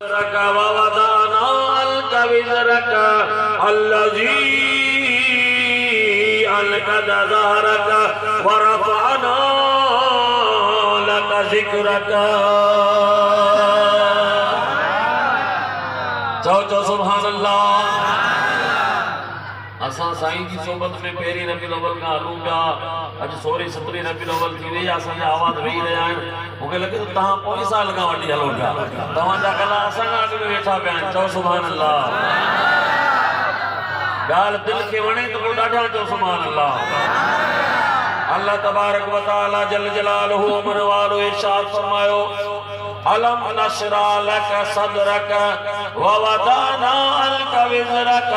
रका ववदाना अलका विज़रका अल्लज़ी अलका ज़हरका वरफ़अना लका ज़िक्रका। चो सुभान अल्लाह। असां साईं जी सोबत में पहिरीं रबीउल अव्वल खां हलूं पिया। अॼु 16 17 रबीउल अव्वल थी वई आहे। असांजा आवाज़ वेही रहिया आहिनि। मूंखे लॻे थो तव्हां पोइ साल खां वठी हलो पिया। तव्हांजा गला असां खां अॻु में वेठा पिया आहिनि। चओ सुभान अल्लाह। ॻाल्हि दिलि खे वणे त पोइ ॾाढा चओ सुभान अल्लाह। अल्लाह तबारक व तआला जल जलालहू अमर वालो इरशाद फरमायो अलम नशरा लक सदरक व वदाना अलका विज़रक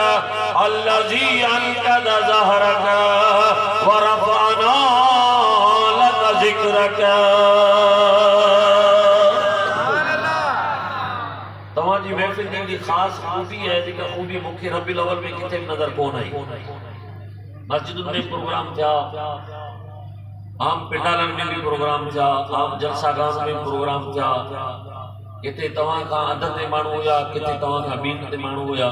अल्लज़ी अलकद ज़हरक व रफ़अना लक ज़िक्रक। तव्हांजी महफ़िल जी हिकिड़ी ख़ासि खूबी है जेका खूबी मूंखे रबीउल अव्वल में किथे बि नज़र कोन आई। मस्जिदुनि में प्रोग्राम थिया, आम पिंडालन में भी प्रोग्राम थिया, आम जलसागाह में प्रोग्राम थिया। किथे तव्हां खां अध ते माण्हू हुया, किथे तव्हां खां ॿीं ते माण्हू हुया।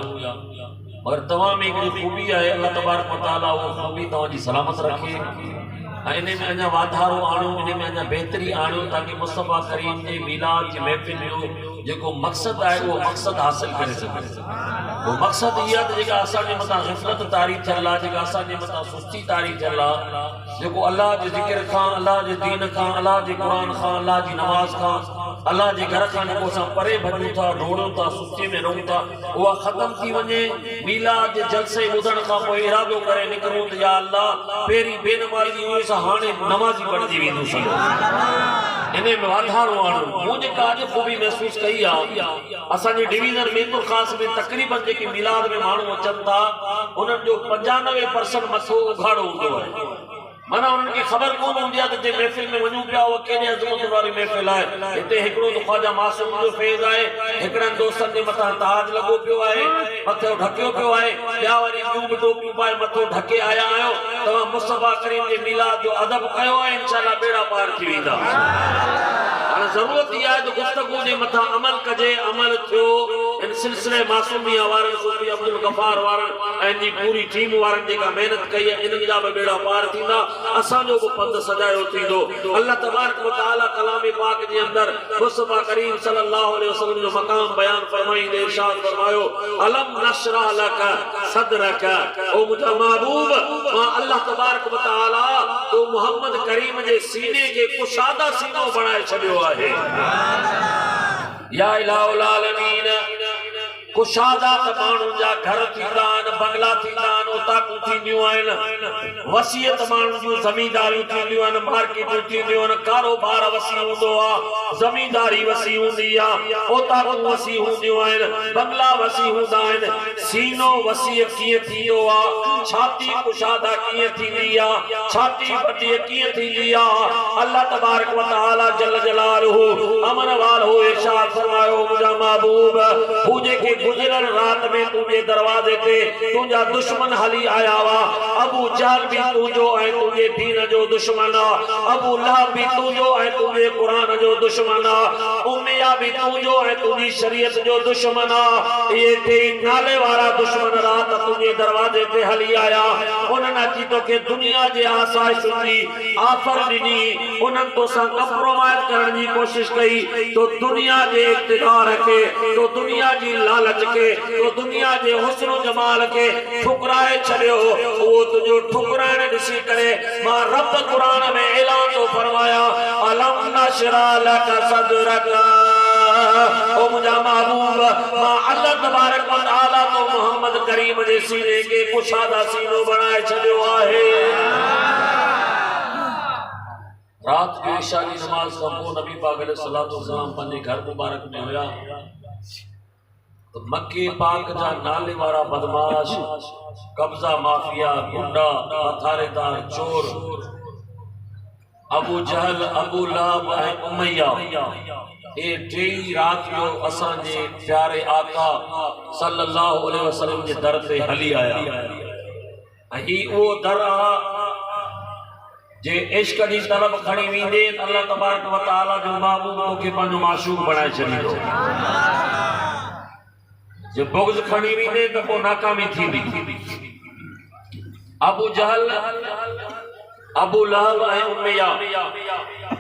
और तव्हां में हिकिड़ी खूबी आहे, अल्लाह तबारक व तआला उहा खूबी तव्हांजी सलामत रखे ऐं इन में अञा वाधारो आणियो, इन में अञा बहितरी आणियो ताकि मुस्तफ़ा करीम जे मीलाद जी महफ़िल जो जेको मक़सदु आहे उहो मक़सदु हासिल करे सघे। वो मक़सदु इहा त जेका असांजे मथां ग़फ़लत तारी थियल आहे, जेका असांजे मथां सुस्ती तारी थियल आहे, जेको अल्लाह जे ज़िक्र खां, अल्लाह जे दीन खां, अल्लाह जे क़ुरान खां, अल्लाह जी नमाज़ खां, अल्लाह जे घर खां जेको असां परे भॼूं था, डोड़ूं था, सुस्ती में रहूं था, उहा ख़त्म थी वञे। मीलाद जे जलसे ॿुधण खां पोइ इरादो करे निकिरूं त या अल्लाह पहिरीं बेनमाज़ी हुई सां हाणे नमाज़ी बणिजी वेंदुसि। इन में वाधारो आणो। मूं जेका अॼु ख़ूबी महसूस कई आहे, असांजे डिवीज़न मीरपुर ख़ास में तक़रीबन जेके मिलाद में माण्हू अचनि था उन्हनि जो 95% मथो उघाड़ो हूंदो आहे। माना उन्हनि खे ख़बर कोन हूंदी आहे त जे महफ़िल में वञूं पिया उहा केॾे अज़मत वारी महफ़िल आहे। हिते हिकिड़ो त ख़्वाजा मासूम जो फैज़ आहे, हिकिड़नि दोस्तनि जे मथां ताज लॻो पियो आहे, मथो ढकियो पियो आहे, ॿिया वरी ॿियूं बि टोपियूं पाए मथो ढके आया आहियो। तव्हां मुस्तफ़ा करीम जे मीलाद जो अदब कयो आहे, इंशाअल्लाह बेड़ा पार थी वेंदा। हाणे ज़रूरत इहा आहे त गुफ़्तगू जे मथां अमल कजे। अमल थियो इन सिलसिले मासूमिया वारनि, सूफ़ी अब्दुल गफ़ार वारनि ऐं जी पूरी टीम वारनि जेका महिनत कई आहे, इन्हनि जा बि बेड़ा पार थींदा, असांजो बि पंध सजायो थींदो। अल्लाह तबारक व तआला कलाम पाक जे अंदरि मुस्तफ़ा करीम सल्लल्लाहु अलैहि वसल्लम जो मक़ाम बयान फरमाईंदे इरशाद फरमायो अलम नशरा लक सदरक। ओ मुंहिंजा महबूब, मां अल्लाह तबारक व तआला तो मोहम्मद करीम जे सीने खे कुशादा सीनो बणाए छॾियो आहे। या इलाहुल आलमीन, कुशादा त माण्हुनि जा घर थींदा आहिनि, बंगला थींदा आहिनि, ओताकूं थींदियूं आहिनि, वसीयत माण्हुनि जूं ज़मींदारियूं थींदियूं आहिनि, मार्केटूं थींदियूं आहिनि, कारोबार वसी हूंदो आहे, ज़मींदारी वसी हूंदी आहे, ओताकूं वसी हूंदियूं आहिनि, बंगला वसी हूंदा आहिनि। सीनो वसी कीअं थींदो आहे, छाती कुशादा कीअं थींदी आहे, छाती वॾी कीअं थींदी आहे। अल्लाह तबारक व तआला जल जलालहू अमर वालो इरशाद फरमायो मुंहिंजा महबूब, हू जेके गुज़िरल रात में तुझे दरवाजे ते तुझा दुश्मन हली आया हुआ, अबू जहल भी तुझो ऐं तुझे दीन जो दुश्मन आ, अबू लहब भी तुझो ऐं तुझे कुरान जो दुश्मन आ, उमैया भी तुझो ऐं तुझी शरीयत जो दुश्मन आ। ये टे नाले वारा दुश्मन रात तुझे दरवाजे ते हली आया। उन्हनि अची तोखे दुनिया जे आसाइशुनि जी ऑफर ॾिनी, उन्हनि तोसां कंप्रोमाइज़ करण जी कोशिश कई, तो दुनिया जे इक़्तिदार खे, तो दुनिया जी लालच के, तो दुनिया जे हुस्न जमाल के ठुकराए छड़ियो। वो तुझो ठुकराइण ॾिसी करे मां रब कुरान में ऐलान तो फरमाया अलम नशरा लक सदरक। ओ मुंहिंजा महबूब, मां अल्लाह तबारक व तआला तो मोहम्मद करीम जे सीने के कुशादा सीनो बणाए छॾियो आहे। रात जो इशा जी नमाज खां पोइ नबी पाक अलैहिस्सलातु वस्सलाम पंहिंजे घर मुबारक में हुया तो मक्के पाक जा नाले वारा बदमाश, कब्जा माफिया, गुंडा, हथारेदार, चोर, अबू जहल, अबू लहब ऐं उमैया, ये टेई रात जो असांजे प्यारे आका सल्लल्लाहु अलैहि वसल्लम जे दर ते हली आया। ही वो दर जे इश्क जी तलब खणी वेंदे अल्लाह तबारक व तआला जो महबूब तोखे पंहिंजो माशूक बणाए छॾींदो। जो बुग़्ज़ खणी वेंदे त पोइ नाकामी थींदी। अबू जहल, अबू लहब ऐं उमैया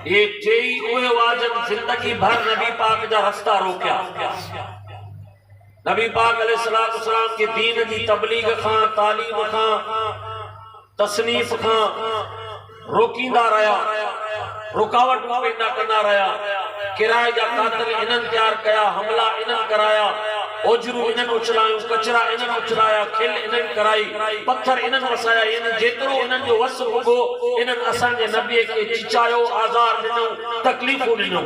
ये टेई उहे वाजन जिंदगी भर नबी पाक जा रास्ता रोकिया। नबी पाक अलैहिस्सलातु वस्सलाम के दीन की तबलीग खां, तालीम खां, तसनीफ खां रोकींदा रहा, रुकावट पैदा कंदा रहा। किराए जा कातिल इन्हनि तैयार कया, हमला इन्हनि कराया, ओजरू इन्हनि उछलायूं, कचरा इन्हनि उछलाया, खिल इन्हनि कराई, पत्थर इन्हनि वसाया। इन्हनि जेतिरो इन्हनि जो वस पुॻो इन्हनि असांजे नबीअ खे चिचायो, आज़ार ॾिनो, तकलीफ़ूं ॾिनो।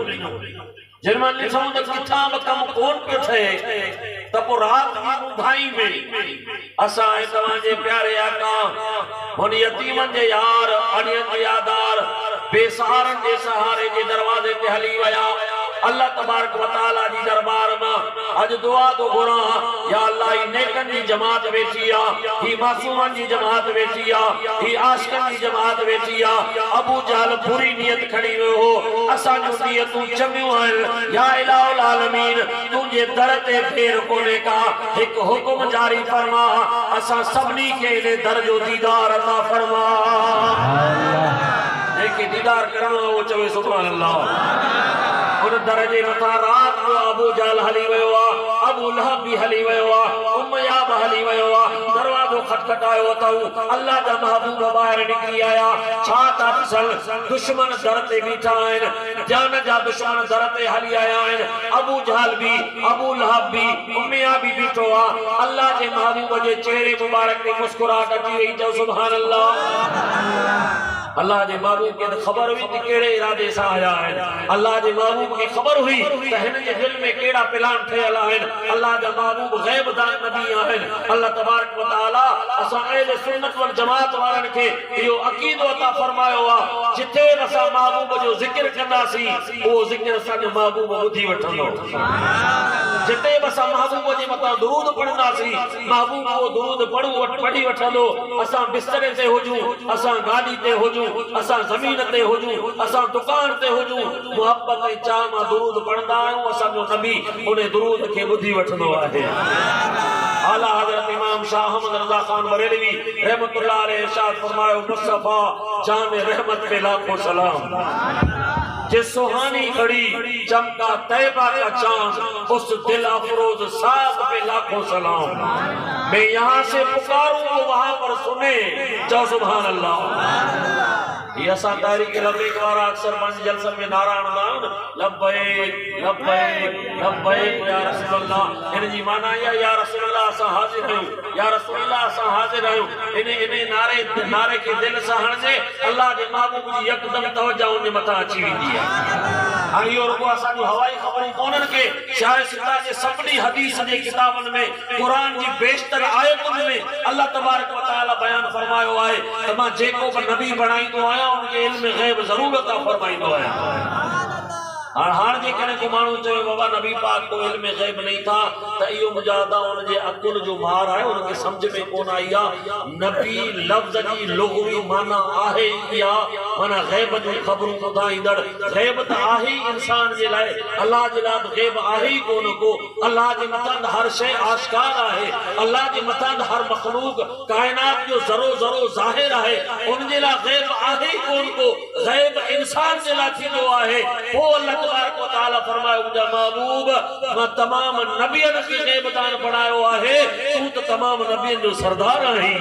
जिन मां ॾिसूं त किथां बि कमु कोन पियो थिए त पोइ राति जी ॿुधाई में असां ऐं तव्हांजे प्यारे आका हुन यतीमनि जे यार, अड़ियनि जे यादार, बेसहारनि जे सहारे जे दरवाज़े ते हली विया। अल्लाह तबारक व तआला जी दरबार में अज दुआ तो घुरा, या अल्लाह ही नेकन जी जमात वेठी आ, ही मासूमन जी जमात वेठी आ, ही आशिकन जी जमात वेठी आ। अबू जहल बुरी नियत खड़ी हो, असा जो नियतूं चंगियूं आहिनि। या इलाहुल आलमीन तुझे दर ते फेर कोने का एक हुक्म जारी फरमा, असा सबनी के ने दर जो दीदार अता फरमा। जेके दीदार करणो वो चवे सुभान अल्लाह। उन दरजे मथा रात जो अबू जहल हली वियो आ, अबू लहब भी हली वियो आ, उमैया भी हली वियो आ। दरवाजो खटखटायो अथऊं, अल्लाह जा महबूब ॿाहिरि निकिरी आया। छा था ॾिसण, दुश्मन दर ते बीठा आहिनि, जान जा दुश्मन दर ते हली आया आहिनि। अबू जहल भी, अबू लहब भी, उमैया भी बीठो आ। अल्लाह जे महबूब जे चेहरे मुबारक ते मुस्कुराहट अची वई। चओ सुभान अल्लाह। अल्लाह जे महबूब के खबर हुई कि केड़े इरादे से आया है। अल्लाह जे महबूब के खबर हुई कि हिन जे दिल में केड़ा प्लान ठयल आहिनि। अल्लाह जा महबूब गैब दान नबी आहिनि। अल्लाह तबारक व तआला असां अहले सुन्नत वल जमात वारन के इहो अकीदो अता फरमायो आ, जिथे असां महबूब जो जिक्र कंदासीं वो जिक्र असां जो महबूब ॿुधी वठंदो। जिथे असां महबूब जे मथां दुरूद पढ़ंदासीं, महबूब वो दुरूद पढ़ी वठंदो। असां बिस्तरे ते हुजूं, असां गाड़ी ते हुजूं, असां ज़मीन ते हुजूं, असां दुकान ते हुजूं, मोहब्बत ऐं चाह मां दुरूद पढ़ंदा आहियूं। असांजो नबी उन दुरूद खे ॿुधी वठंदो आहे। आला हज़रत इमाम शाह अहमद रज़ा खान बरेलवी रहमतुल्लाह अलैह इरशाद फरमायो, मुस्तफा जाम रहमत पे लाखों सलाम। जिस सुहानी घड़ी चमका तैबा का चांद, उस दिल अफरोज साद पे लाखों सलाम। मैं यहाँ से पुकारूं वो वहां पर सुने। जो सुभान अल्लाह। ये असा तारीख लब्बैक वारा अक्सर पंज जलसन में नारा हणंदा आहियूं न, लब्बैक लब्बैक लब्बैक या रसूल अल्लाह। इन जी माना या रसूल अल्लाह असा हाजिर आहियूं, या रसूल अल्लाह असा हाजिर आहियूं। इन नारे के दिल सां हणजे, अल्लाह जे महबूब जी यकदम तवज्जो उन मथा अची वेंदी आहे। हाणे इहो रुगो असांजो हवाई ख़बरूं कोन्हनि के शाह सिता जे सभिनी हदीस जे किताबनि में, क़ुरान जी बेशतर आयतुनि में अल्लाह तबारक व तआला बयान फरमायो आहे त मां जेको बि नबी बणाईंदो आहियां उनके इल्म गैब ज़रूर अता फरमाईंदो आहियां। हाणे जेकॾहिं को माण्हू चवे बाबा नबी पाक को इल्म गैब नहीं था त इहो मुजादा उनजे अकुल जो मार आहे, उनखे सम्झ में कोन आई आहे। नबी लफ़्ज़ जी लुग़वी माना आहे इहा, माना गैब जूं ख़बरूं ॿुधाईंदड़। गैब त आहे ई इंसान जे लाइ, अल्लाह जे लाइ गैब आहे ई कोन को। अल्लाह जे मथां हर शइ आश्कार आहे, अल्लाह जे मथां हर मख़लूक काइनात जो ज़रो ज़रो ज़ाहिर आहे, उन जे लाइ गैब आहे ई कोन को। गैब इंसान जे लाइ थींदो आहे। पोइ अल्लाह तबारक व तआला फरमायो, मुंहिंजा महबूब मां तमाम नबियनि खे गैब दान पढ़ायो आहे, तूं त तमाम नबियनि जो सरदार आहीं।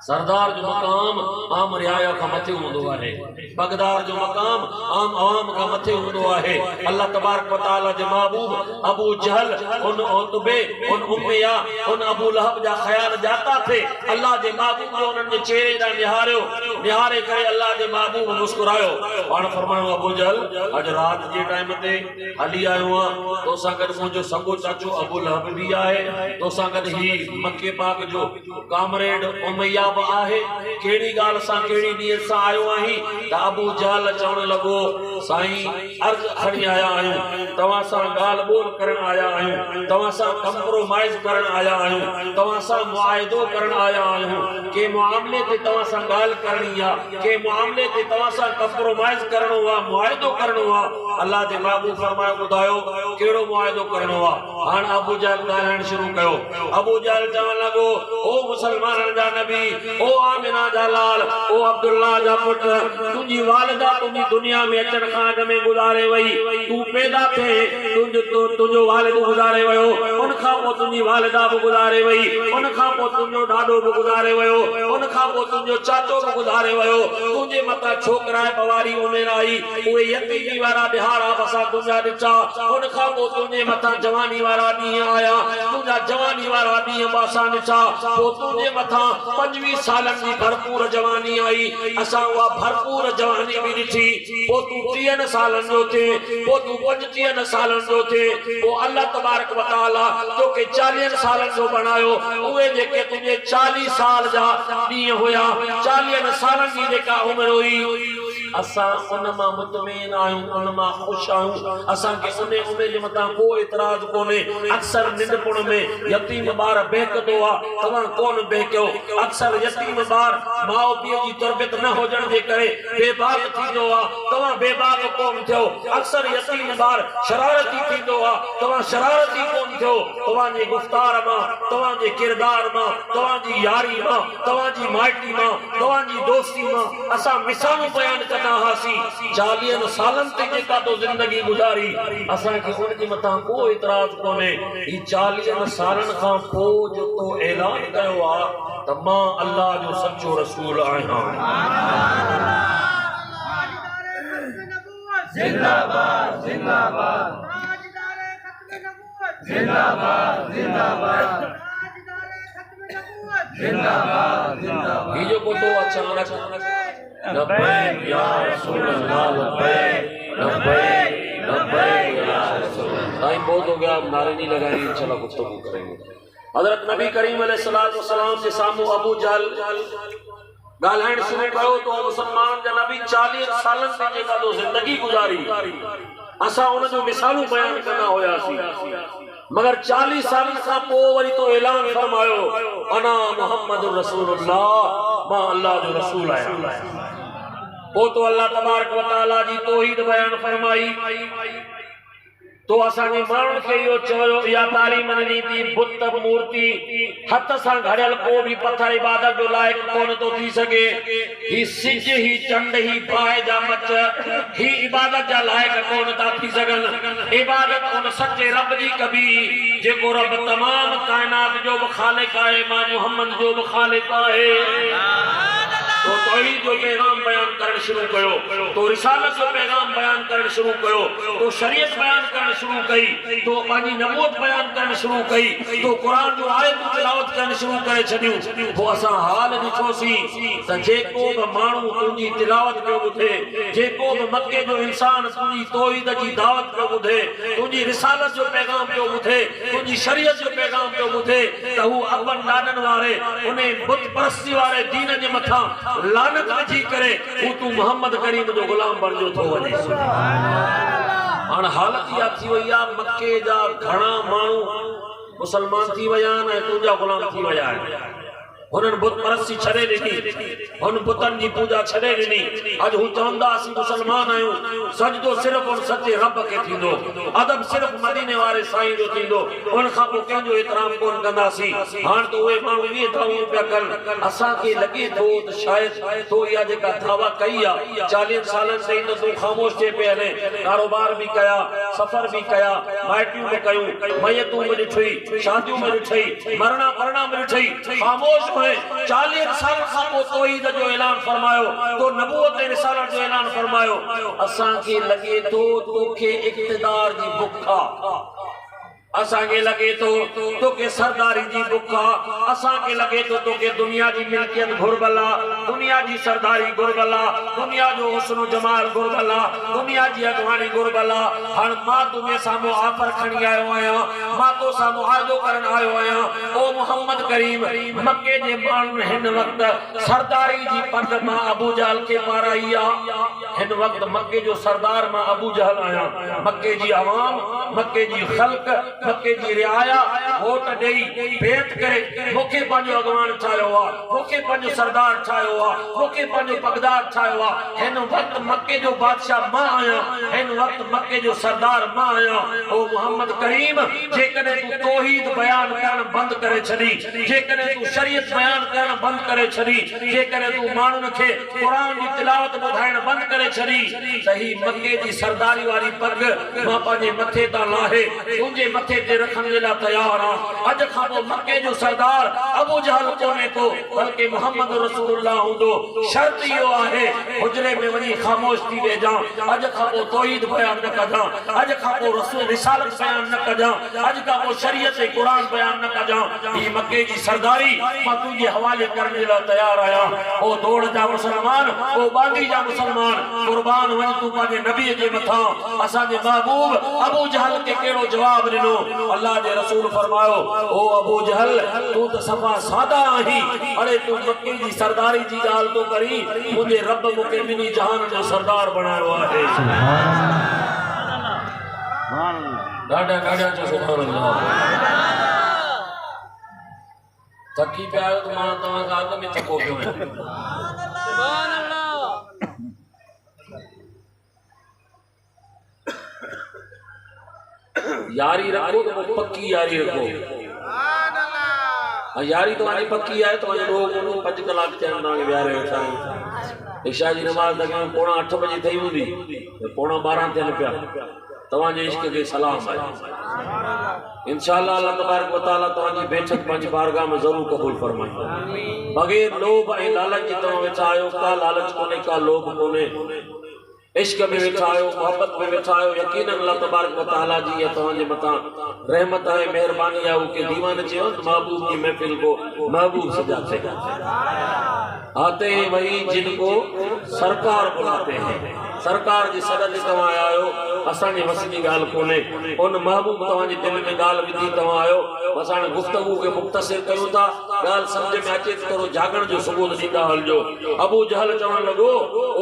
सरदार जो मकाम आम रियाया का मथे हूंदो आहे, बगदार जो मकाम आम आवाम का मथे हूंदो आहे। अल्लाह तबारक व तआला जे महबूब अबू जहल, उन उतबे, उन उमैया, उन अबू लहब जा ख्याल जाता थे। अल्लाह जे महबूब जो उन्हनि जे चेहरे ॾांहुं निहारियो, निहारे करे अल्लाह जे महबूब मुस्कुरायो। पाण फरमायो, अबू जहल अॼु राति जे टाइम ते हली आयो आहियां, तोसां गॾु मुंहिंजो सॻो चाचो अबू लहब भी आहे, तोसां गॾु ही मके पाक जो कामरेड उमैया आहे। केड़ी गाल सा केड़ी नियत सा आयो आही? त अबू जहल चवण लगो, साईं अर्ज खणी आया आहियूं, तव्हां सां ॻाल्हि ॿोल करण आया आहियूं, तव्हां सां कंप्रोमाइज़ करण आया आहियूं, तव्हां सां मुआहिदो करण आया आहियूं। के मामले ते तव्हां सां ॻाल्हि करणी आहे, के मामले ते तव्हां सां कंप्रोमाइज़ करणो आहे, मुआहिदो करणो आहे। अल्लाह जे महबूब फरमायो ॿुधायो कहिड़ो मुआहिदो करणो आहे। हाणे अबू जहल ॻाल्हाइण शुरू कयो। अबू जहल चवण लॻो, ओ मुसलमाननि जा नबी, ओ आमिना जा लाल, ओ अब्दुल्ला जा पुट, तुंहिंजी वालिदा तुंहिंजी दुनिया में अचण खां अॻु में गुज़ारे वई, तूं पैदा थिए तुंहिंजो वालिद गुज़ारे वियो, उन खां पोइ तुंहिंजी वालिदा बि गुज़ारे वई, उन खां पोइ तुंहिंजो ॾाॾो बि गुज़ारे वियो, उन खां पोइ तुंहिंजो चाचो बि गुज़ारे वियो, तुंहिंजे मथां छोकिरा बवारी उमेर आई, उहे यतीमी वारा ॾिहाड़ा असां तुंहिंजा ॾिठा, उन खां पोइ तुंहिंजे मथां जवानी वारा ॾींहं आया, तुंहिंजा जवानी वारा ॾींहं बि असां ॾिठा, पोइ तुंहिंजे मथां 25 सालनि जी भरपूर जवानी आई, असां उहा भरपूर जवानी बि ॾिठी, पोइ तूं 30 सालनि जो थिए, पोइ तूं 35 सालनि जो थिए, पोइ अल्लाह तबारक व तआला तोखे 40 सालनि जो बणायो, उहे जेके तुंहिंजे 40 साल जा ॾींहं हुया, 40 सालनि जी जेका उमिरि हुई, असां उन मां मुतमईन आहियूं, उन मां ख़ुशि आहियूं, असांखे उन उमिरि जे मथां को एतिराज़ कोन्हे। अक्सर नंढपण में यतीम ॿार बहकंदो आहे, तव्हां कोन बहकियो। अक्सर यतीम ॿार माउ पीउ जी तरबियत न हुजण जे करे बेबाक थींदो आहे, तव्हां बेबाक कोन थियो। अक्सर यतीम ॿार शरारती थींदो आहे, तव्हां शरारती कोन थियो। तव्हांजे गुफ़्तार मां, तव्हांजे किरदार मां, तव्हांजी यारी मां, तव्हांजी माइटी मां, तव्हांजी दोस्ती मां असां मिसालूं बयान कंदा हुआसीं। 40 सालनि ते जेका तो ज़िंदगी गुज़ारी, असांखे उन जे मथां को एतिराज़ कोन्हे। ही 40 सालनि खां पोइ जो तो ऐलान कयो आहे त मां अल्लाह जो सचो रसूल आहियां। जिंदाबाद जिंदाबाद जिंदाबाद जिंदाबाद जिंदाबाद जिंदाबाद। ये जो को तो अचानक लब्बैक या रसूल अल्लाह, लब्बैक लब्बैक लब्बैक या रसूल अल्लाह। टाइम बहुत हो गया, अब नारे नहीं लगाएंगे, इंशाल्लाह गुफ्तगू करेंगे। हजरत नबी करीम अलैहिस्सलाम के सामने अबू जहल ॻाल्हाइण शुरू कयो तो मुसलमान जा नबी 40 सालनि से जेका तो ज़िंदगी गुज़ारी, असां उन जो मिसालूं बयान कंदा हुयासीं, मगर 40 सालनि खां पोइ वरी तो ऐलान फरमायो, अना मुहम्मदुर रसूलुल्लाह, मां अल्लाह जो रसूल आहियां। पोइ तो अल्लाह तबारक व तआला जी तौहीद बयान फरमाई। तो असांजे माण्हुनि खे इहो चयो, इहा तालीम ॾिनी थी, बुत मूर्ति हथ सां घड़ियल को बि पत्थर इबादत जो लाइक़ कोन थो थी सघे। ही सिज, ही चंड, ही बाहि जा मच, ही इबादत जा लाइक़ कोन था थी सघनि। इबादत उन सचे रब जी कबी जेको रब तमाम काइनात जो बि ख़ालिक़ आहे, मां मुहम्मद जो बि ख़ालिक़ आहे। तो तौहीद जो पैगाम बयान करण शुरू कयो, तो रिसालत जो पैगाम बयान करण शुरू कयो, तो शरीयत बयान करण शुरू कई, तो पंहिंजी नबूवत बयान करण शुरू कई, तो कुरान जो आयत तिलावत करण शुरू करे छॾियूं। पोइ असां हाल ॾिठोसीं त जेको बि माण्हू तुंहिंजी तिलावत पियो ॿुधे, जेको बि मके जो इंसान तुंहिंजी तौहीद जी दावत पियो ॿुधे, तुंहिंजी रिसालत जो पैगाम पियो ॿुधे, तुंहिंजी शरीयत जो पैगाम पियो ॿुधे, त हू अपन ॾाॾनि वारे उन बुत परस्ती वारे दीन जे मथां लानत विझी करे हू तू मोहम्मद करीम जो गुलाम बणिजो थो वञे। हाणे हालत इहा थी वई आहे, मके जा घणा माण्हू मुसलमान थी विया आहिनि ऐं तुंहिंजा गुलाम थी विया आहिनि। हुननि बुत परस्ती छॾे ॾिनी, हुन बुतनि जी पूजा छॾे ॾिनी। अॼु हू चवंदा असीं मुसलमान आहियूं, सजदो सिर्फ़ु उन सचे रब खे थींदो, अदब सिर्फ़ु मदीने वारे साईं जो थींदो, उन खां पोइ कंहिंजो एतिराम कोन कंदासीं। हाणे त उहे माण्हू इहे दावूं पिया कनि, असांखे लॻे थो त शायदि तो इहा जेका दावा कई आहे 40 सालनि से त तूं ख़ामोश थिए पिए हले, कारोबार बि कया, सफ़र बि कया, माइटियूं बि कयूं, मयतूं बि ॾिठई, शादियूं बि ॾिठई, मरणा परणा बि ॾिठई, ख़ामोश 40 साल खां पोइ तौहीद जो ऐलान फरमायो, तो नबूवत ऐं रिसालत जो ऐलान फरमायो। असांखे लॻे थो तोखे इक़्तिदार जी बुख आहे, असांखे लगे तो के सरदारी जी बुखा असांखे लगे तो के दुनिया जी मिल्कियत घुरबला दुनिया जी सरदारी घुरबला दुनिया जो हुस्न जमाल घुरबला दुनिया जी अगवानी घुरबला हण मां तुम्हें सामो आफर खणी आयो आया मां तो सामो आजो करन आयो आया ओ मोहम्मद करीम मक्के जे माण्हुनि हिन वक्त सरदारी जी पग मां अबू जहल के पाराइया हिन वक्त मक्के जो सरदार मां अबू जहल आया मक्के जी आवाम मक्के जी खल्क मक्के जी रियाया वोट देई भेंट करे मुखे पंहिंजो अगवान ठाहियो आ मुखे पंहिंजो सरदार ठाहियो आ मुखे पंहिंजो पगदार ठाहियो आ हिन वक्त मक्के जो बादशाह मां आया हिन वक्त मक्के जो सरदार मां आया ओ मोहम्मद करीम जेकॾहिं तू तौहीद बयान करण बंद करे छड़ी जेकॾहिं तू शरीयत बयान करण बंद करे छड़ी जेकॾहिं तू माण्हुनि खे क़ुरान जी तिलावत ॿुधाइण बंद करे छड़ी सही मक्के जी सरदारी वारी पग मां पंहिंजे मथे तां लाहे तुंहिंजे मथे ते रखण जे लाइ तयार आ अज खां पोइ मक्के जो सरदार अबू जहल कोन्हे को बल्कि मोहम्मद रसूलुल्लाह हूंदो शर्त इहो आहे हुजरे में वञी ख़ामोश थी वेजा अज खां पोइ तौहीद बयान न कजा अज खां पोइ रसूल रिसालत बयान न कजा अज खां पोइ शरीयत ऐं क़ुरान बयान न कजा ई मक्के जी सरदारी मां तुंहिंजे हवाले करण जे लाइ तयार आहियां ओ दौड़ जा मुसलमान ओ बांदी जा मुसलमान कुर्बान वञ तूं पंहिंजे नबीअ जे मथां असांजे महबूब अबू जहल के कहिड़ो जवाब ॾिनो अल्लाह जे रसूल फरमायो ओ अबू जहल तू तो सफा सादा आही अरे तू मक्के जी सरदारी जी ॻाल्हि तो करी मुंहिंजे रब मूंखे ॿिन्ही जहान जो सरदार बनायो आहे ॾाढा ॾाढा जो सुभान अल्लाह थकी पिया आहियो त मां तव्हां अॻ में थको पियो आहियां सुभान अल्लाह यारी रखो तो पक्की यारी रखो यारी तो आनी पक्की है तो लोग 5 कलाक चैन ना व्यारे वेठा इशा जी नमाज लगे 7:45 बजे थई हुंदी 12:15 थियन पिया तवाजे इश्क के सलाम है इंशाअल्लाह अल्लाह तबारक व तआला तवाजी बैठक पंहिंजी बारगाह में जरूर कबूल फरमाए बगैर लोभ ऐं लालच जी तव्हां वेठा आहियो का लालच कोन्हे का लोभ कोन्हे इश्क में वेठा आहियो मोहब्बत में वेठा आहियो यकीन अल्लाह तबारक व तआला जी या तव्हांजे मथां रहमत है मेहरबानी है उनके दीवाने चयो महबूब की महफिल को महबूब सजाते हैं आते हैं वही जिनको सरकार बुलाते हैं सरकार जी सॾ ते तव्हां आया आहियो असांजे वस जी ॻाल्हि कोन्हे उन महबूब तव्हांजे दिलि में ॻाल्हि विधी तव्हां आहियो असां गुफ़्तगू खे मुख़्तसिर कयूं था ॻाल्हि सम्झ में अचे थोरो जागण जो सबूत ॾींदा हलिजो अबू जहल चवण लॻो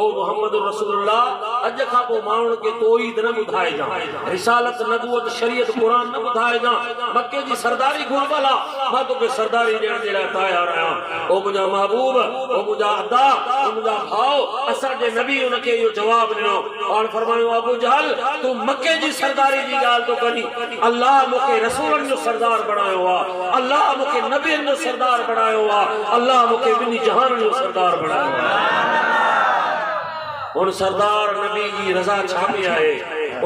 ओ मोहम्मद रसूलुल्लाह अॼु खां पोइ माण्हुनि खे तौहीद न ॿुधाइजां रिसालत नबूवत शरीयत क़ुरान न ॿुधाइजां मक्के जी सरदारी घुरबल आहे मां तोखे सरदारी ॾियण जे लाइ तयार आहियां ओ मुंहिंजा महबूब ओ मुंहिंजा अदा ओ मुंहिंजा भाउ असांजे नबी उनखे इहो जवाब ॾिनो और फरमायो अबू जहल तू मक्के जी सरदारी जी ॻाल्हि तो करी अल्लाह मूंखे रसूलनि जो सरदार बणायो आहे अल्लाह मूंखे नबियनि जो सरदार बणायो आहे अल्लाह मूंखे ॿिन्ही जहान जो सरदार बणायो आहे उन सरदार नबी जी रज़ा छा में आहे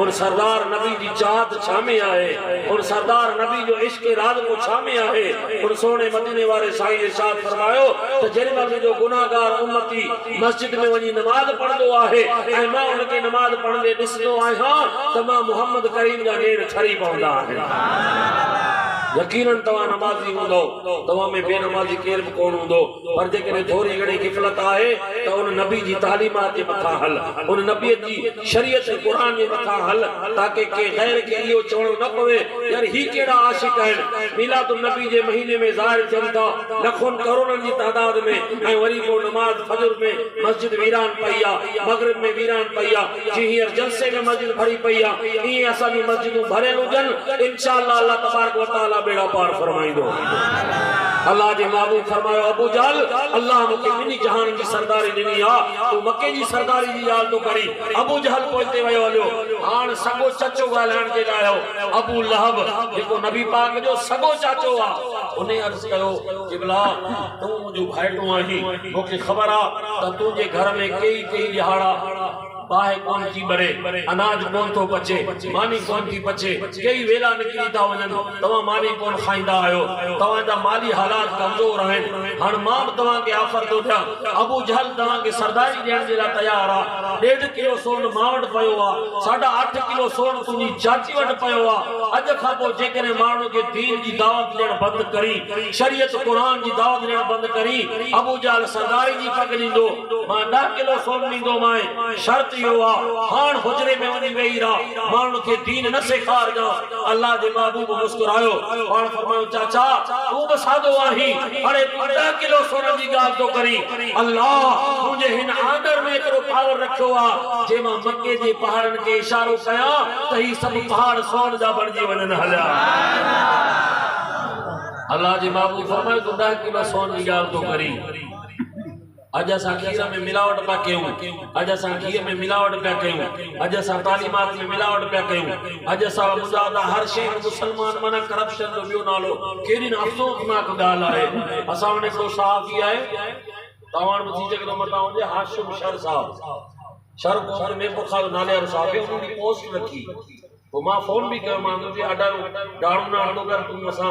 उन सरदार नबी जी चाहत छा में आहे उन सरदार नबी जो इश्क राज को छा में आहे उन सोने मदीने वाले साईं इरशाद फरमायो तो जेॾी महिल जो गुनाहगार उम्मती मस्जिद में वञी नमाज पढ़ंदो आहे ऐं मां उनखे नमाज पढ़ंदे ॾिसंदो आहियां त मां मोहम्मद करीम जा नेर छड़ी पवंदा आहिनि यकीनन तव्हां नमाज़ी हूंदो तव्हां में बेनमाज़ी केर बि कोन हूंदो पर जेकॾहिं थोरी घणी गिफ़लत आहे त उन नबी जी तालीमात जे मथां हल उन नबीअ जी शरीयत क़ुरान जे मथां हल ताकि के गैर खे इहो चवणो न पवे यार ही कहिड़ा आशिक आहिनि मीलादुन नबी जे महीने में ज़ाहिर थियनि था लखनि करोड़नि जी तादाद में ऐं वरी को नमाज फजर में मस्जिद वीरान पई आहे मगरिब में वीरान पई आहे जीअं हींअर जलसे में मस्जिद भरी पई आहे ईअं असांजी मस्जिदूं भरियल हुजनि इंशाअल्लाह अल्लाह तबारक व तआला बेड़ा पार फरमाइंदो अल्लाह जे महबूब फरमायो अबू जहल अल्लाह मूंखे ॿिन्ही जहान जी सरदारी ॾिनी आहे तूं मके जी सरदारी जी ॻाल्हि तो करी अबू जहल पोइते वियो हलियो हाणे सॻो चचो ॻाल्हाइण जे लाइ आयो अबू लहब जेको नबी पाक जो सॻो चाचो आहे उन अर्ज़ कयो क़िबला तूं मुंहिंजो भाइटो आहीं मूंखे ख़बर आहे त तुंहिंजे घर में कई लिहाड़ा बाहे कौन थी बड़े अनाज कौन तो पचे मानी कौन थी पचे कई वेला निकली था वजन तवा मानी कौन खाइंदा आयो तवा दा माली हालात कमजोर हैं हन मां तवा के ऑफर तो था अबू जहल तवा के सरदारी देण जे ला तैयार आ 1.5 किलो सोन मावट पयो आ 8.5 किलो सोन तुनी चाची वट पयो आ अज खा पो जेकने माण्हू के दीन जी दावत देण बंद करी शरीयत कुरान जी दावत देण बंद करी अबू जहल सरदारी जी पग लींदो मां 10 किलो सोन लींदो माए शर्त यो आ हान हुजरे में वनी वेही रहा माण्हू के दीन न सेखार जा अल्लाह जे महबूब मुस्कुरायो पाण फरमायो चाचा तू बस सादो आही अरे 10 किलो सोन जी गाल तो करी अल्लाह मुझे हिन आदर में करो पावर रखो आ जे मां मक्के जे पहाड़न के इशारो कया त ही सब पहाड़ सोन जा बणजी वनन हल्या अल्लाह जे महबूब फरमायो तू 10 किलो सोन जी गाल तो करी अज असां खीर में मिलावट पिया कयूं अज असां घी में मिलावट पिया कयूं अज असां तालीमात में मिलावट पिया कयूं अज असां मुजादा हर शइ मुसलमान माना करप्शन जो बियो नालो केडी न अफ़सोसनाक ॻाल्हि आहे असां वटि हिकिड़ो सहाफ़ी आहे तव्हां वटि थी सघे थो मथां हुजे हाशिम शर साहब शर कौम में बुखा नाले वारो सहाफ़ी उन्हनि पोस्ट रखी तो मां फोन भी कयो मां मुझे अडा डाड़ू ना हटो कर तुम असा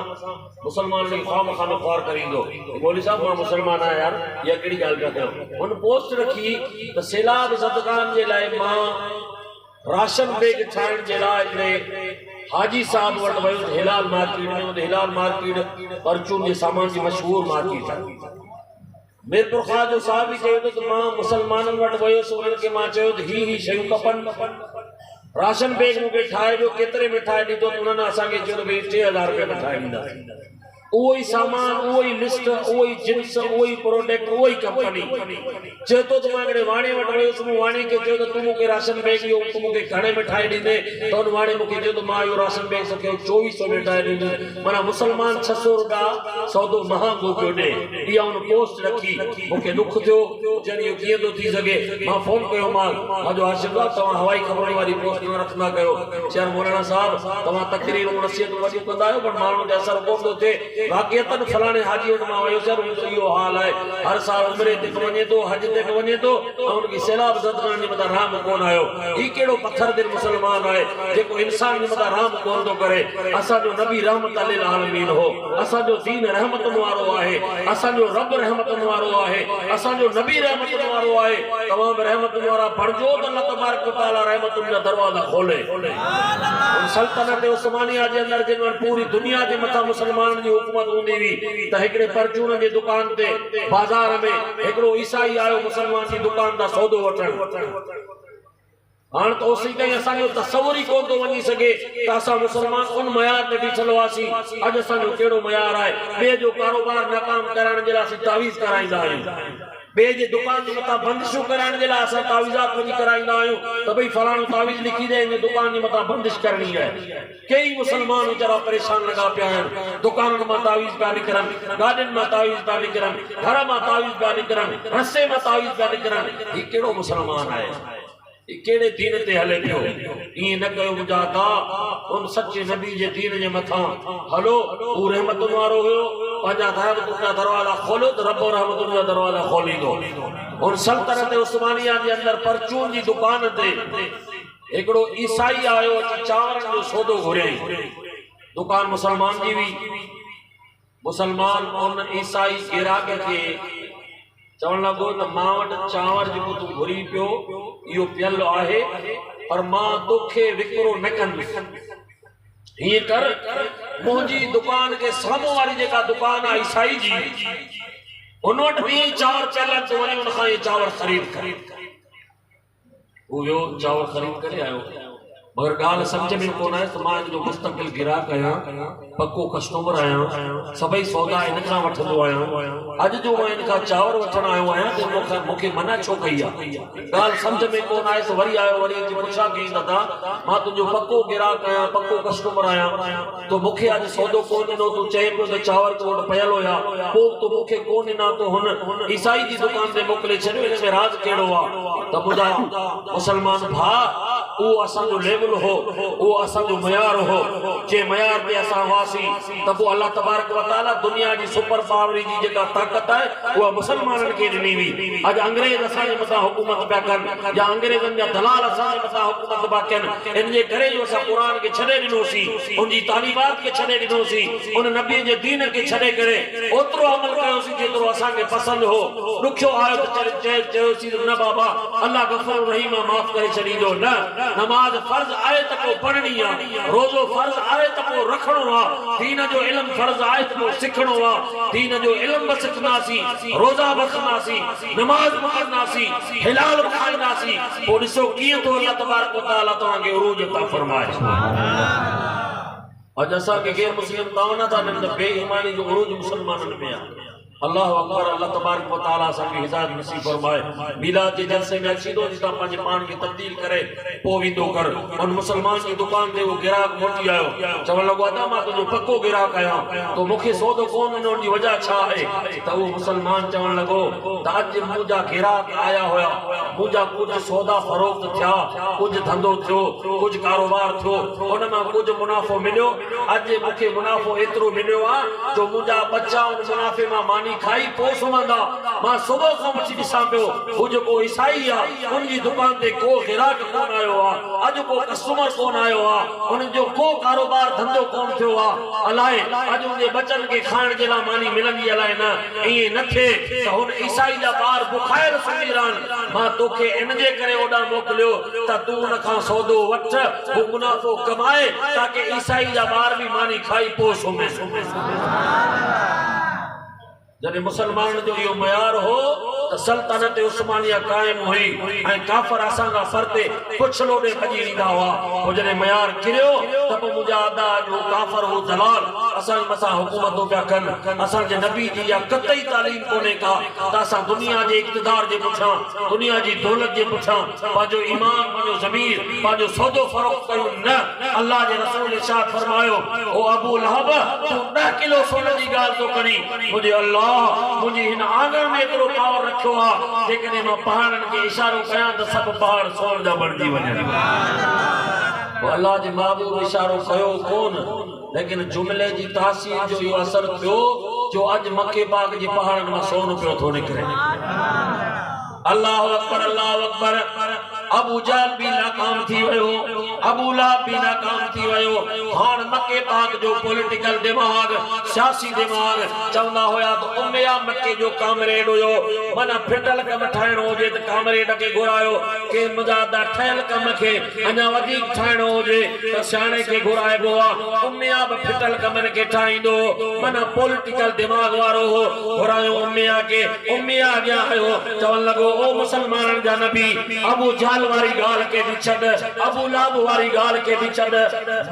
मुसलमान ने खाम खानो ख्वार करिंदो मौलवी साहब मां मुसलमान आ यार ये केड़ी गाल का कयो उन पोस्ट रखी तो सैलाब सदकान जे लाए मां राशन बैग ठाइण जे लाए ने हाजी साहब वट वयो हिलाल मार्केट में हिलाल मार्केट परचून जे सामान जी मशहूर मार्केट है मीरपुर खा जो साहब भी कयो तो मां मुसलमानन वट वयो उन्हनि के मां चयो ही शयूं कपन राशन बैग मुझे ठाए जो केतरे में ठाए दी तो उन्होंने असांखे चयो भाई 3000 रुपए में ठाए ॾींदा वही सामान वही लिस्ट वही जिन्स वही प्रोडक्ट वही कंपनी चए तो तुम अगड़े वाणे वट वयो तुम वाणे के चयो तो तुम के राशन बैग यो तुम के घणे में ठाए ॾींदे तो वाणे मुके चयो तो मां यो राशन बैग सके 2400 में ठाए ॾींदे माना मुसलमान 600 रुपया सौदो महांगो पियो ॾे इहा उन पोस्ट रखी मुके दुख थियो जन यो कीअं तो थी सके मां फोन कयो मां जो आशीर्वाद तव्हां हवाई खबरों वाली पोस्ट न रखना कयो चर मौलाना साहब तव्हां तकरीर नसीहत वॾी कंदा आहियो पर माण्हुनि ते असर कोन थो थिए वाक़ियतन फलाने हाजी वट मां वयो सर इहो हाल आहे हर साल उमरे ते वञे तो हज ते वञे तो उन की सैलाब सदकान जे मथा राम कोन आयो ई केड़ो पत्थर दिल मुसलमान आहे जेको इंसान जे मथा राम कोन तो करे असा जो नबी रहमत लिल आलमीन हो असा जो दीन रहमत वारो आहे असा जो रब रहमत वारो आहे असा जो नबी रहमत वारो आहे तमाम रहमत वारा बणजो त अल्लाह तबारक व तआला रहमत जा दरवाजा खोले सल्तनत उस्मानिया जे अंदर जिन पूरी दुनिया जे मथा मुसलमान जी हुकूमत हुंदी हुई त हिकड़े परचून जे दुकान ते बाजार में हिकड़ो ईसाई आयो मुसलमान जी दुकान दा सौदो वठण हां तो उसी कहीं असा जो तस्वुर ही कोन तो वनी सके त असा मुसलमान उन मयार ते भी चलवासी अज असा जो केड़ो मयार है बे जो कारोबार नाकाम कराने जे ला तावीज कराइंदा आहियूं बे जे दुकान जे मथा बंदिशूं कराने जे ला असा तावीजात वनी कराइंदा आहियूं त भई फलाणो तावीज लिखी दे इन दुकान जे मथा बंदिश करनी है कई मुसलमान बेचारा परेशान लगा पिया हैं दुकान में तावीज पा निकरन गार्डन में तावीज पा निकरन घर में तावीज पा निकरन रस्ते में तावीज पा निकरन ये केड़ो मुसलमान है केड़े दीन ते हले पियो ई न कयो मुजादा उन सच्चे नबी जे दीन जे मथा हलो ऊ रहमत वारो हुयो पंजा दरवाजा खोलो तो रब रहमत जा दरवाजा खोलींदो उन सल्तनत उस्मानिया जे अंदर परचून जी दुकान ते एकड़ो ईसाई आयो चावरन जो सौदो घुरियई दुकान मुसलमान जी हुई मुसलमान उन ईसाई गिराक के चवण लगो त मां वट चांवर जो तू घुरी पियो यो पियल आहे पर मां तोखे विकरो न कंदुसि ये कर मुंहिंजी दुकान के साम्हूं वाली जेका दुकान आहे ईसाई जी उन वटि भी चांवर पियल तो वञी उन खां ये चांवर खरीद वो वियो चांवर खरीद करे आयो मगर गाल समझ में कोन आए तो मां जो मुस्तकिल गिराक आया पक्को कस्टमर आया सभई सौदा इन का वठंदो आया आज जो मैं इनका चावर वठण आयो आया तो मुखे मना छो कई आ गाल समझ में कोन आए तो वरी आयो वरी जी पुछा की दादा मां तुजो पक्को गिराक आया पक्को कस्टमर आया तो मुखे आज सौदो कोन नो तू चए पियो तो चावर तो पयल होया को तो मुखे कोन ना तो हुन ईसाई जी दुकान ते मोकले छड़ो इन में राज केड़ो आ तो बुधा मुसलमान भा वो असांजो लेवल हो, वो असांजो मयार हो। जे मयार ते असां वासी त पोइ अल्लाह तबारक व तआला दुनिया जी सुपर पावरी जी जेका ताक़त आहे उहा मुसलमाननि खे ॾिनी हुई। अॼु अंग्रेज असांजे मथां हुकूमत पिया कनि या अंग्रेज़नि जा दलाल असांजे मथां हुकूमत पिया कनि। इन जे करे जो असां क़ुर खे छॾे ॾिनोसीं, उनजी तालीमात खे छॾे ॾिनोसीं, उन नबी जे दीन खे छॾे करे ओतिरो अमल कयोसीं जेतिरो असांखे पसंदि हो। ॾुखियो आयो त चयोसीं न बाबा अल्लाह गफ़ूर रहीम माफ़ करे छॾींदो। न, नमाज फर्ज़ आहे त पोइ पढ़णी आहे, रोज़ो फर्ज़ आहे त पोइ रखणो आहे, दीन जो इल्मु फर्ज़ आहे त पोइ सिखणो आहे। दीन जो इल्मु बि सिखंदासीं, रोज़ा बि रखंदासीं, नमाज बि पढ़ंदासीं, हिलाल बि खाईंदासीं, पोइ ॾिसो कीअं थो अल्लाह तबारक व तआला तव्हांखे उरूज अता फरमाए। अॼु असांखे गैर मुस्लिम तव्हां नथा ॾियनि त बेईमानी जो उरूज मुसलमाननि में आहे। अल्लाह अकबर। अल्लाह तबारक व तआला असांखे हिदायत नसीब फरमाए। मीलाद जे जलसे में अची दो जितां पंहिंजे पाण खे तब्दील करे पोइ वेंदो कर। उन मुसलमान जी दुकान ते वो ग्राहक मोटी आयो, चवण लॻो अदा मां तुंहिंजो पको ग्राहक आहियां, तो मूंखे सौदो कोन ॾिनो, उनजी वजह छा आहे? त उहो मुसलमान चवण लॻो त अॼु मुंहिंजा ग्राहक आया हुया, मुंहिंजा कुझु सौदा फरोख्त थिया, कुझु धंधो थियो, कुझु कारोबार थियो, उन मां कुझु मुनाफ़ो मिलियो। अॼु मूंखे मुनाफ़ो एतिरो मिलियो आहे जो मुंहिंजा बच्चा उन मुनाफ़े मां मानी खाई पोइ सुम्हंदा। मां सुबुह खां वठी ॾिसां पियो हू जेको ईसाई आहे उनजी दुकान ते को ग्राहक कोन आयो आहे, अॼु को कस्टमर कोन आयो आहे, उनजो को कारोबार धंधो कोन थियो आहे। अलाए अॼु उनजे बचनि खे खाइण जे लाइ मानी मिलंदी अलाए न। ईअं न थिए त हुन ईसाई जा ॿार बुखायर सुम्ही रहनि। मां तोखे इन जे करे ओॾां मोकिलियो त तूं उन खां सौदो वठ, हू मुनाफ़ो कमाए ताकी ईसाई जा ॿार बि मानी खाई पोइ सुम्हे। जॾहिं मुसलमान जो इहो मयार हो त सल्तनत उस्मानिया क़ाइम हुई ऐं काफ़र असांजा सर ते पुछलो ॾे भॼी ईंदा हुआ। पोइ जॾहिं मयार किरियो त पोइ मुंहिंजा अदा जो काफ़र हो दलाल असांजे मथां हुकूमतूं पिया कनि। असांजे नबी जी इहा क़तई तालीम कोन्हे का त असां दुनिया जे इक़्तिदार जे पुठियां, दुनिया जी दौलत जे पुठियां पंहिंजो ईमान, पंहिंजो ज़मीर, पंहिंजो सौदो फ़रोख्त कयूं। न, अल्लाह जे रसूल इरशाद फरमायो, ओ अबू लहब तूं 10 किलो सोन जी ॻाल्हि तो करी, मुंहिंजे अल्लाह मुंहिंजी हिन आंगण में एतिरो पावर रखियो आहे जेकॾहिं मां पहाड़नि खे इशारो कयां त सभु पहाड़ सोन जा बणिजी वञनि। अल्लाह जे महबूब इशारो कयो कोन, लेकिन जुमिले जी तासीर जो इहो असर थियो जो अॼु मके पाक जे पहाड़नि मां सोन पियो थो निकिरे। अल्लाह अकबर, अल्लाह अकबर। अबू जहल भी नाकाम थी वियो, अबू लहब भी नाकाम थी वियो। हाणे मके पाक जो पॉलिटिकल दिमाग, सियासी दिमाग चवंदा हुया त उमैया मके जो कामरेड हुयो। माना फिटल कम ठाहिणो हुजे त कामरेड खे घुरायो, के मुजादा ठहियल कम खे अञा वधीक ठाहिणो हुजे त सियाणे खे घुराइबो आहे। उमैया बि फिटल कमनि खे ठाहींदो, माना पॉलिटिकल दिमाग वारो हो। घुरायो उमैया खे, उमैया अॻियां आयो, चवण लॻो ओ मुसलमाननि जा नबी, अबू जहल वारी ॻाल्हि खे बि छॾ, अबू लहब वारी ॻाल्हि खे बि छॾ,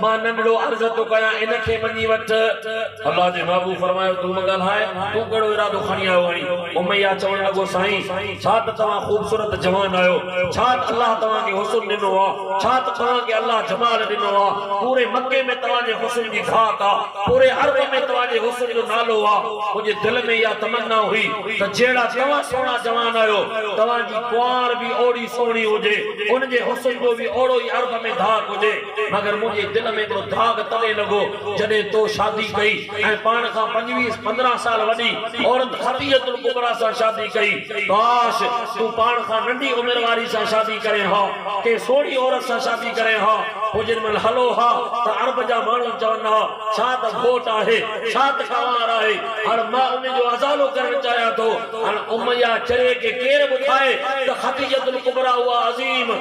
मां नंढड़ो अर्ज़ थो कयां इन खे मञी वठ। अल्लाह जे महबूब फरमायो तूं ॻाल्हाए, तूं कहिड़ो इरादो खणी आयो आहीं? उमैया चवण लॻो साईं, छा त तव्हां ख़ूबसूरत जवान आहियो, छा त अल्लाह तव्हांखे हुस्न ॾिनो आहे, छा त तव्हांखे अल्लाह जमाल ॾिनो आहे, पूरे मके में तव्हांजे हुस्न जी धाक आहे, पूरे अरब में तव्हांजे हुस्न जो नालो आहे। मुंहिंजे दिलि में इहा तमन्ना हुई त जहिड़ा तव्हां सुहिणा जवान आहियो, तव्हांजी कुंवार बि ओड़ी सुहिणी हुजे, उनजे हुस्न जो भी ओड़ो ही अरब में धाक हुजे। मगर मुझे दिल में तो धाक तले लगो जडे तो शादी कई ऐं पाण का 25-15 साल वडी औरत खदीजतुल कुबरा सा शादी कई। काश तू पाण का नंढी उम्र वाली सा शादी करे हा, के सोड़ी औरत सा शादी करे हा, हुजन मन हलो हा त अरब जा मानू चवन हा छा त घोट आहे, छा त कवार आहे। हर मां उन जो अजालो करण चाहे तो हर उमैया चरे के केर बुधाए त खदीजतुल कुबरा हुआ अजीम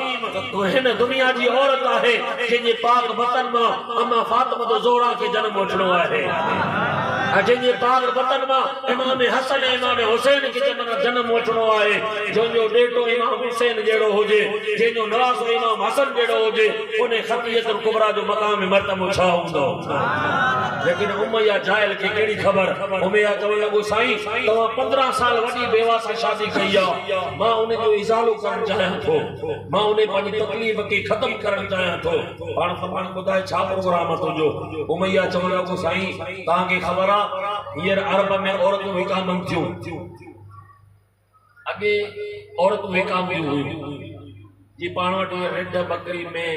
तो हिन दुनिया जी औरत आहे जे पाक वतन में अम्मा फातिमा तो ज़ोहरा के जन्म वठणो आहे, जे पाक वतन में इमाम हसन इमाम हुसैन के जन्म वठणो आहे, जो डेटो इमाम हुसैन जेड़ो होजे, जो नवासो इमाम हसन जेड़ो होजे, उन्हें खतीयतुल कुबरा जो मकाम मर्तबो छा हुंदो। लेकिन उमैया जाहिल के केड़ी खबर। उमैया चवण लगो साईं तवा 15 साल वडी बेवा से शादी कई आ, मां उन्हें जो इजालो करण चाहे थो, मां उन्हें पानी तकलीफ के खत्म करण चाहे थो। पाण फरमान बुधाए छा प्रोग्राम तो जो। उमैया चवण लगो साईं ता के खबर आ हींअर अरब में औरतूं विकामन थियूं, अगे औरतूं विकामियूं हुयूं, जी पाण वटि रिढ बकरी में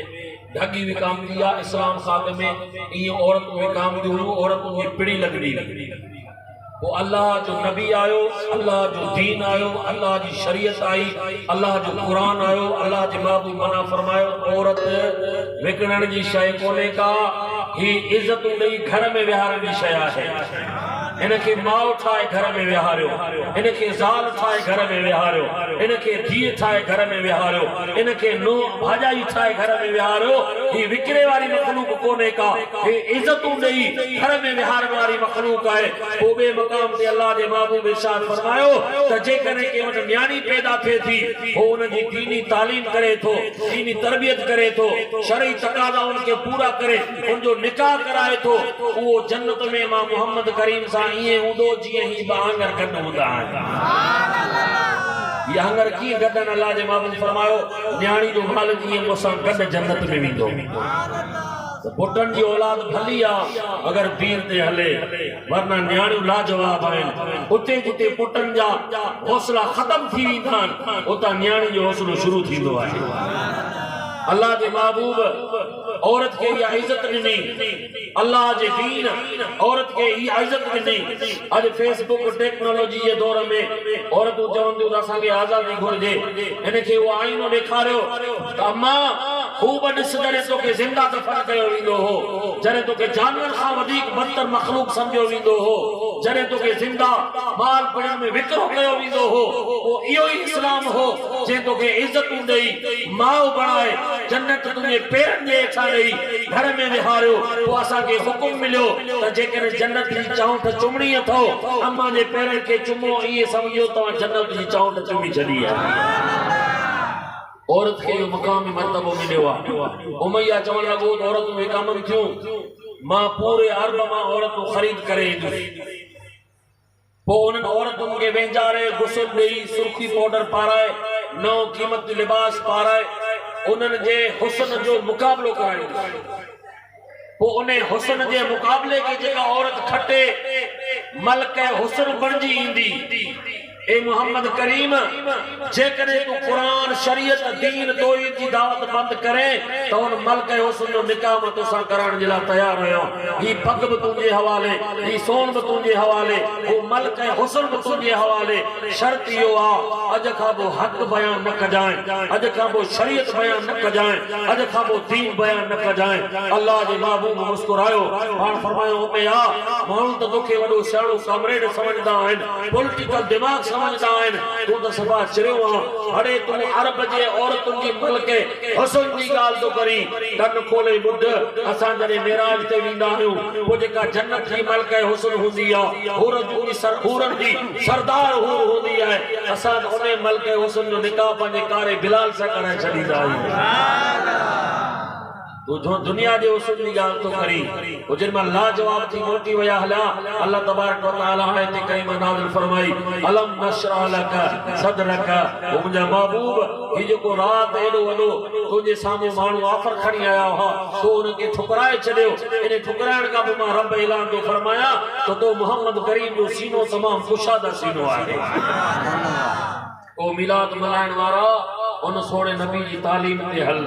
ढगी विकामती आहे इस्लाम खाते में ईअं औरतूं विकामदियूं हुयूं औरतुनि जी पिड़ी लॻणी पोइ अल्लाह जो नबी आयो अल्लाह जो दीन आयो अल्लाह जी शरीयत आई अल्लाह जो कुरान आयो अल्लाह जे महबूब मना फरमायो औरत विकणण जी शइ कोन्हे का ही इज़तूं ॾेई घर में विहारण जी शइ आहे इनके माउ ठाए घर में विहारियो इनके ज़ाल ठाए घर में विहारियो इनके धीउ ठाए घर में विहारियो इनके नूंहं भाॼाई ठाए घर में विहारियो ही विकिरे वारी मखलूक कोन्हे का ही इज़तूं ॾेई घर में विहारण वारी मखलूक आहे पोइ ॿिए मक़ाम ते अल्लाह जे महबूब इरशाद फरमायो त जेकॾहिं कंहिं वटि न्याणी पैदा थिए थी हो उनजी दीनी तालीम करे थो दीनी तरबियत करे थो शरई तक़ाज़ा उनखे पूरा करे उनजो निकाह कराए थो उहो जन्नत में मां मोहम्मद करीम सां ईअं हूंदो जीअं ही बहांगर गॾु हूंदा आहिनि ये हंगर की गॾनि अल्लाह जे महबूब फरमायो न्याणी जो माल ईअं मूंसां गॾु जन्नत में वेंदो तो पुटन जी औलाद भली आहे अगर दीन ते हले वरना न्याणियूं लाजवाब आहिनि उते जिते पुटन जा हौसला ख़त्म थी वेंदा आहिनि उतां न्याणी जो हौसलो शुरू थींदो आहे अल्लाह के महबूब औरत के ये इज्जत ॾिनी अल्लाह जे दीन औरत के ये इज्जत ॾिनी अज फेसबुक टेक्नोलॉजी जे दौर में औरतूं चवंदियूं त असांखे आज़ादी घुरिजे इनखे उहो आईनो ॾेखारियो त अम्मा खूब ॾिस जॾहिं तोखे ज़िंदा दफ़न कयो वेंदो हो जॾहिं तोखे जानवर खां वधीक बदतर मखलूक सम्झियो वेंदो हो जॾहिं तोखे ज़िंदा माल पिणनि में विकिरो कयो वेंदो हो पोइ इहो ई इस्लाम हो जंहिं तोखे इज़तूं ॾेई माउ बणाए जन्नत तुंहिंजे पेरनि जे हेठां ॾेई घर में विहारियो पोइ असांखे हुकुम मिलियो त जेकॾहिं जन्नत जी चाऊंठ चुमणी अथव अम्मा जे पेरनि खे चुमो ईअं सम्झो तव्हां जन्नत जी चाऊंठ चुमी छॾी आहे औरत के मकाम मर्तबो मिलियो आहे उमैया चवण लॻो त औरतूं विकामनि थियूं मां पूरे अरब मां औरतूं ख़रीद करे ईंदुसि पोइ उन्हनि औरतुनि खे वेंजारे गुस्ल ॾेई सुर्खी पाउडर पाराए नओं क़ीमती लिबास पाराए उन्हनि जे हुस्न जो मुक़ाबलो कराईंदुसि पोइ उन हुस्न जे मुक़ाबले खे जेका औरत खटे मलक हुस्न बणिजी ईंदी ए मोहम्मद करीम जेकॾहिं तू कुरान शरीयत दीन तौहीद जी दावत बंद करे तो उन मलक हुस्न जो निकाह में तोसां करण जे लाइ तयार आहियो ही पग भी तुंहिंजे हवाले ही सोन भी तुंहिंजे हवाले वो मलक हुस्न भी तुंहिंजे हवाले शर्त इहो आहे अॼु खां पोइ हक़ बयान न कजाएं अॼु खां पोइ शरीयत बयान न कजाएं अॼु खां पोइ दीन बयान न कजाएं अल्लाह जे महबूब मुस्कुरायो पाण फरमायो उमैया माण्हू त तोखे वॾो सियाणो कामरेड सम्झंदा आहिनि पॉलिटिकल दिमाग़ समझदा आहिनि तू त सभा चिरियो आहे अड़े तू अरब जे औरतुनि जी मलक हुस्न जी ॻाल्हि तो करी कन खोले ॿुध असां जॾहिं मेराज ते वेंदा आहियूं पोइ जेका जन्नत जी मलक हुस्न हूंदी आहे हूरनि जी सरदार हूर हूंदी आहे असां उन मलक हुस्न जो निकाह पंहिंजे कारे बिलाल सां कराए छॾींदा आहियूं तू जो दुनिया जे हुस्न जी ॻाल्हि तो करी वो जिन में लाजवाब थी मोटी वया हला अल्लाह तबारक व तआला आयत करीमा नाज़िल फरमाई अलम नशरा लक सदरक ओ मुंहिंजा महबूब ही जेको रात एॾो वॾो तुंहिंजे साम्हूं माण्हू ऑफर खणी आया हुआ तो उनखे ठुकराए छॾियो इन ठुकराइण खां पोइ मां रब ऐलान तो फरमाया तो तो मोहम्मद करीम जो सीनो तमाम कुशादा सीनो आहे ओ मिलाद मल्हाइण वारा उन सोने नबी जी तालीम ते हल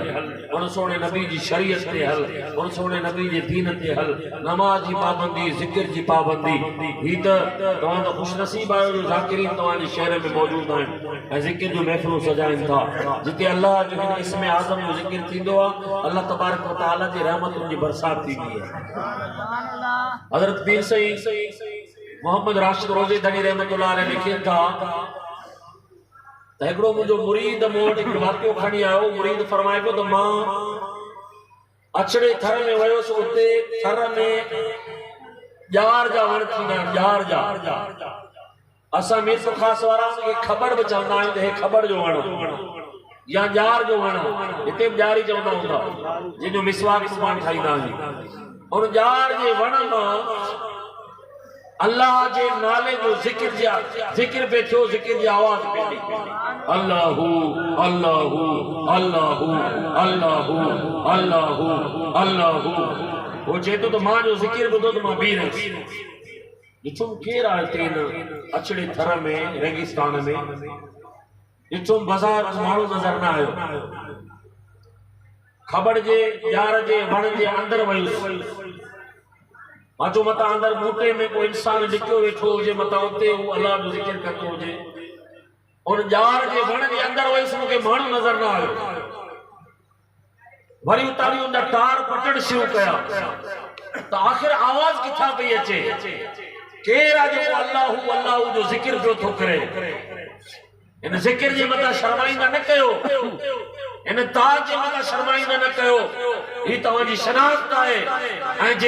उन सोने नबी जी शरीयत ते हल उन सोने नबी जे दीन ते हल नमाज जी पाबंदी जिक्र जी पाबंदी ही त तव्हां त खुशनसीब आहियो जो ज़ाकिरीन तव्हांजे शहर में मौजूद आहिनि ऐं जिक्र जो महफ़िलूं सजाइनि था जिते अल्लाह जो हिन इस्म आज़म जो जिक्र थींदो आहे अल्लाह तबारक व तआला जी रहमतुनि जी बरसात थींदी आहे हज़रत पीर सईद मोहम्मद राशिद रोज़े धनी रहमतुल्लाह अलैह लिखनि था एकड़ो मुझो मुरीद मोट एक वाक्यो खणी आयो मुरीद फरमाए पियो तो मां अछड़े थर में वयोस उते थर में जार जा वण थींदा जार जा असा में तो खास वारा के खबर बचांदा आहियूं हे खबर जो वण या जार जो वण इते जार ही चवंदा हूंदा जिनो मिसवाक सुभान ठाईंदा आहियूं और जार जे वण मां अल्लाह जे नाले जो जिक्र पे थियो जिक्र जी आवाज पे अल्लाहू अल्लाहू अल्लाहू अल्लाहू अल्लाहू अल्लाहू वो चेतो तो मां जो जिक्र बुधो तो मां बी रही ॾिठुम केर आहे तेन अछड़े थर में रेगिस्तान में ॾिठो बाज़ार माण्हू नज़र न आयो। खबर जे यार जे वण जे अंदर वयुसि। मां चयो मता अंदर बूटे में कोई इंसान लिखियो वेठो हुजे, मता उते हू अल्लाह जो ज़िक्र कंदो हुजे। उन यार जे वण जे अंदर वयुसि, मूंखे माण्हू नज़र न आयो। वरी उतारी उन तार पटण शुरू कया त आखिर आवाज किथां पई अचे? केरु आहे जेको अल्लाहु अल्लाहु जो ज़िक्र पियो थो करे? इन ज़िक्र जे मथां शर्माईंदा न कयो, इन ताज जे मथां शर्माईंदा न कयो। ही तव्हांजी शनाख्त आहे। ऐं